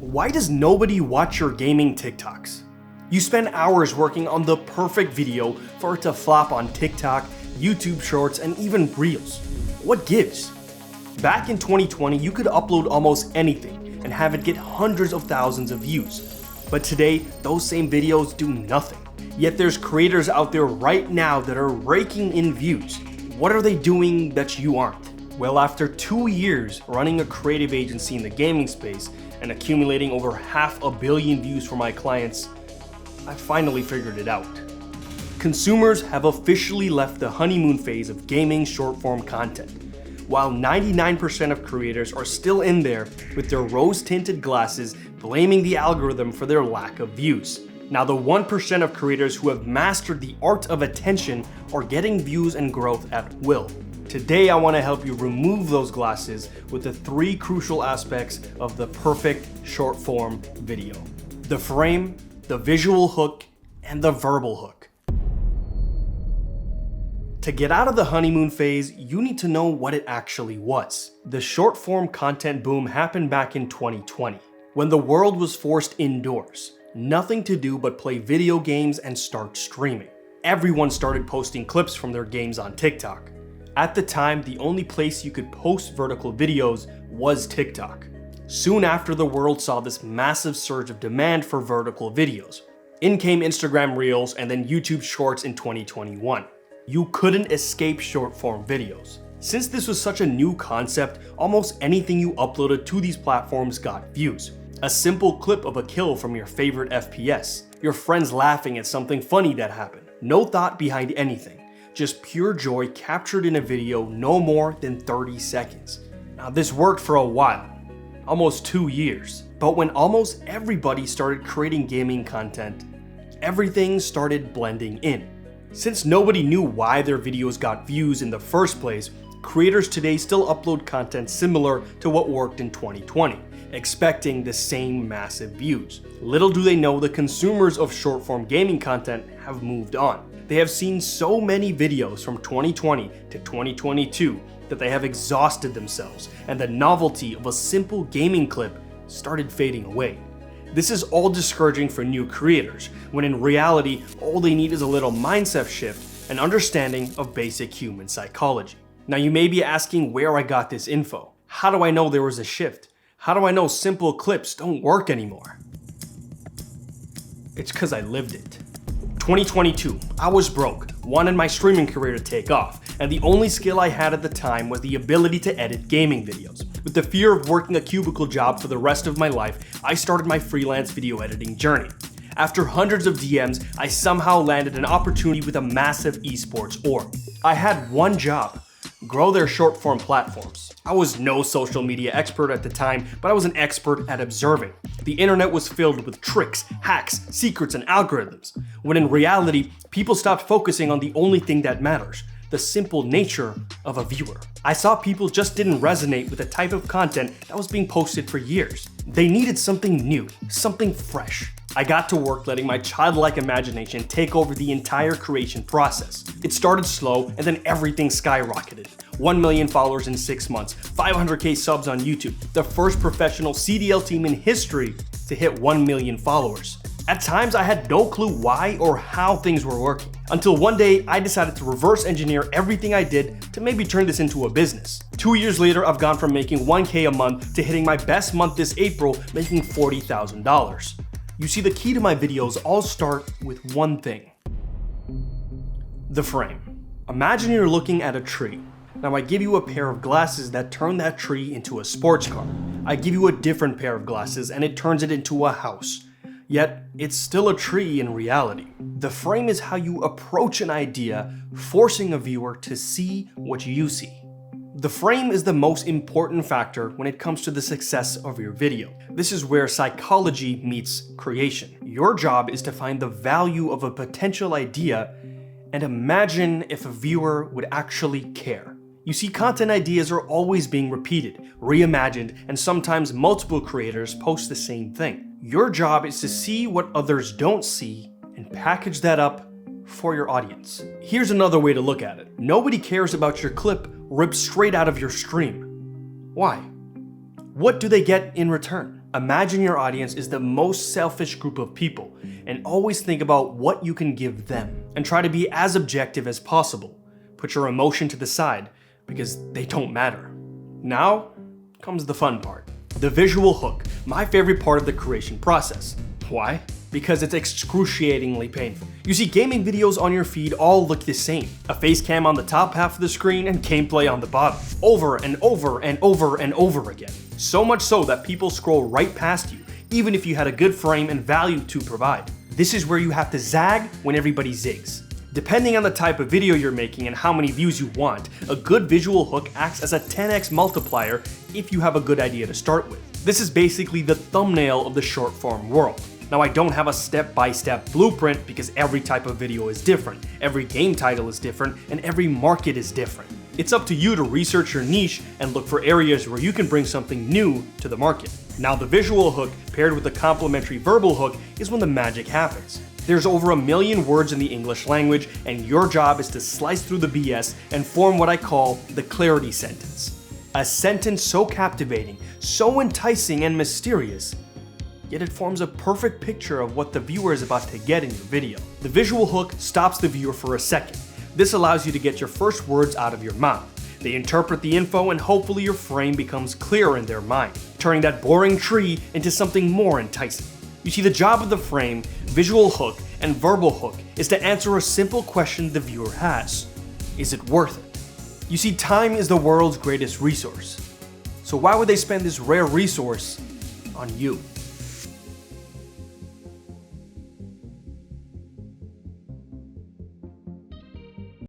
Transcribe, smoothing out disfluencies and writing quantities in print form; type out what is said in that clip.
Why does nobody watch your gaming TikToks? You spend hours working on the perfect video for it to flop on TikTok, YouTube Shorts, and even Reels. What gives? Back in 2020, you could upload almost anything and have it get hundreds of thousands of views. But today, those same videos do nothing. Yet there's creators out there right now that are raking in views. What are they doing that you aren't? Well, after 2 years running a creative agency in the gaming space and accumulating over 500 million views for my clients, I finally figured it out. Consumers have officially left the honeymoon phase of gaming short-form content, while 99% of creators are still in there with their rose-tinted glasses blaming the algorithm for their lack of views. Now, the 1% of creators who have mastered the art of attention are getting views and growth at will. Today, I want to help you remove those glasses with the 3 crucial aspects of the perfect short-form video: the frame, the visual hook, and the verbal hook. To get out of the honeymoon phase, you need to know what it actually was. The short-form content boom happened back in 2020, when the world was forced indoors. Nothing to do but play video games and start streaming. Everyone started posting clips from their games on TikTok. At the time, the only place you could post vertical videos was TikTok. Soon after, the world saw this massive surge of demand for vertical videos. In came Instagram Reels and then YouTube Shorts in 2021. You couldn't escape short-form videos. Since this was such a new concept, almost anything you uploaded to these platforms got views. A simple clip of a kill from your favorite FPS, your friends laughing at something funny that happened. No thought behind anything, just pure joy captured in a video no more than 30 seconds. Now, this worked for a while, almost 2 years. But when almost everybody started creating gaming content, everything started blending in. Since nobody knew why their videos got views in the first place, creators today still upload content similar to what worked in 2020, expecting the same massive views. Little do they know the consumers of short-form gaming content have moved on. They have seen so many videos from 2020 to 2022 that they have exhausted themselves, and the novelty of a simple gaming clip started fading away. This is all discouraging for new creators, when in reality, all they need is a little mindset shift and understanding of basic human psychology. Now, you may be asking where I got this info. How do I know there was a shift? How do I know simple clips don't work anymore? It's because I lived it. 2022, I was broke, wanted my streaming career to take off, and the only skill I had at the time was the ability to edit gaming videos. With the fear of working a cubicle job for the rest of my life, I started my freelance video editing journey. After hundreds of DMs, I somehow landed an opportunity with a massive esports org. I had one job: grow their short-form platforms. I was no social media expert at the time, but I was an expert at observing. The internet was filled with tricks, hacks, secrets, and algorithms, when in reality, people stopped focusing on the only thing that matters: the simple nature of a viewer. I saw people just didn't resonate with the type of content that was being posted for years. They needed something new, something fresh. I got to work letting my childlike imagination take over the entire creation process. It started slow, and then everything skyrocketed. 1 million followers in 6 months, 500k subs on YouTube, the first professional CDL team in history to hit 1 million followers. At times, I had no clue why or how things were working, until one day I decided to reverse engineer everything I did to maybe turn this into a business. 2 years later, I've gone from making 1k a month to hitting my best month this April, making $40,000. You see, the key to my videos all start with one thing: the frame. Imagine you're looking at a tree. Now, I give you a pair of glasses that turn that tree into a sports car. I give you a different pair of glasses and it turns it into a house. Yet, it's still a tree in reality. The frame is how you approach an idea, forcing a viewer to see what you see. The frame is the most important factor when it comes to the success of your video. This is where psychology meets creation. Your job is to find the value of a potential idea and imagine if a viewer would actually care. You see, content ideas are always being repeated, reimagined, and sometimes multiple creators post the same thing. Your job is to see what others don't see and package that up for your audience. Here's another way to look at it. Nobody cares about your clip ripped straight out of your stream. Why? What do they get in return? Imagine your audience is the most selfish group of people, and always think about what you can give them, and try to be as objective as possible. Put your emotion to the side, because they don't matter. Now comes the fun part. The visual hook, my favorite part of the creation process. Why? Because it's excruciatingly painful. You see, gaming videos on your feed all look the same. A face cam on the top half of the screen and gameplay on the bottom. Over and over and over and over again. So much so that people scroll right past you, even if you had a good frame and value to provide. This is where you have to zag when everybody zigs. Depending on the type of video you're making and how many views you want, a good visual hook acts as a 10x multiplier if you have a good idea to start with. This is basically the thumbnail of the short form world. Now, I don't have a step-by-step blueprint because every type of video is different, every game title is different, and every market is different. It's up to you to research your niche and look for areas where you can bring something new to the market. Now, the visual hook paired with the complementary verbal hook is when the magic happens. There's over 1 million words in the English language, and your job is to slice through the BS and form what I call the clarity sentence. A sentence so captivating, so enticing and mysterious, yet it forms a perfect picture of what the viewer is about to get in your video. The visual hook stops the viewer for a second. This allows you to get your first words out of your mouth. They interpret the info and hopefully your frame becomes clearer in their mind, turning that boring tree into something more enticing. You see, the job of the frame, visual hook, and verbal hook is to answer a simple question the viewer has. Is it worth it? You see, time is the world's greatest resource. So why would they spend this rare resource on you?